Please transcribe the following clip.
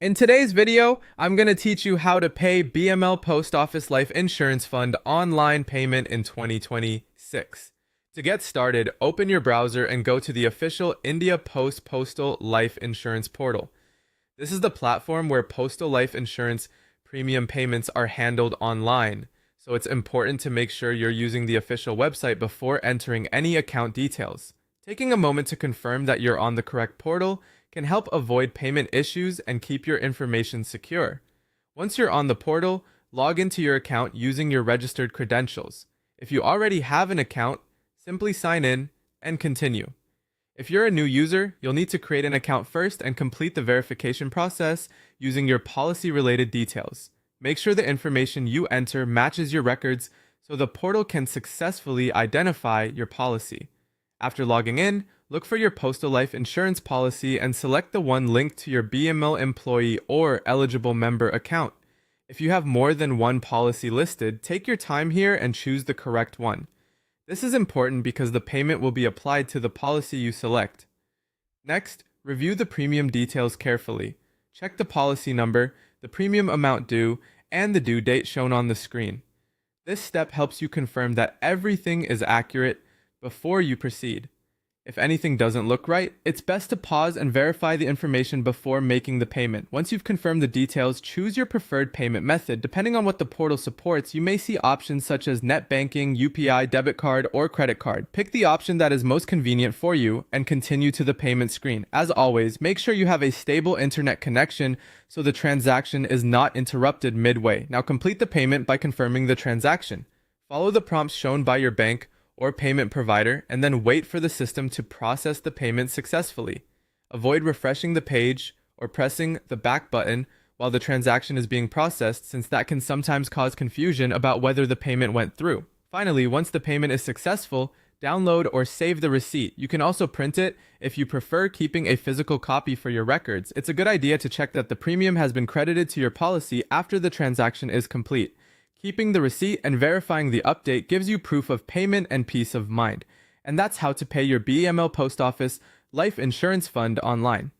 In today's video, I'm going to teach you how to pay BML Post Office Life Insurance Fund online payment in 2026. To get started, open your browser and go to the official India Post Postal Life Insurance portal. This is the platform where postal life insurance premium payments are handled online, so it's important to make sure you're using the official website before entering any account details. Taking a moment to confirm that you're on the correct portal can help avoid payment issues and keep your information secure. Once you're on the portal, log into your account using your registered credentials. If you already have an account, simply sign in and continue. If you're a new user, you'll need to create an account first and complete the verification process using your policy-related details. Make sure the information you enter matches your records so the portal can successfully identify your policy. After logging in, look for your postal life insurance policy and select the one linked to your BML employee or eligible member account. If you have more than one policy listed, take your time here and choose the correct one. This is important because the payment will be applied to the policy you select. Next, review the premium details carefully. Check the policy number, the premium amount due, and the due date shown on the screen. This step helps you confirm that everything is accurate before you proceed. If anything doesn't look right, it's best to pause and verify the information before making the payment. Once you've confirmed the details, choose your preferred payment method. Depending on what the portal supports, you may see options such as net banking, UPI, debit card, or credit card. Pick the option that is most convenient for you and continue to the payment screen. As always, make sure you have a stable internet connection so the transaction is not interrupted midway. Now complete the payment by confirming the transaction. Follow the prompts shown by your bank or payment provider, and then wait for the system to process the payment successfully. Avoid refreshing the page or pressing the back button while the transaction is being processed, since that can sometimes cause confusion about whether the payment went through. Finally, once the payment is successful, download or save the receipt. You can also print it if you prefer keeping a physical copy for your records. It's a good idea to check that the premium has been credited to your policy after the transaction is complete. Keeping the receipt and verifying the update gives you proof of payment and peace of mind. And that's how to pay your BML Post Office Life Insurance Fund online.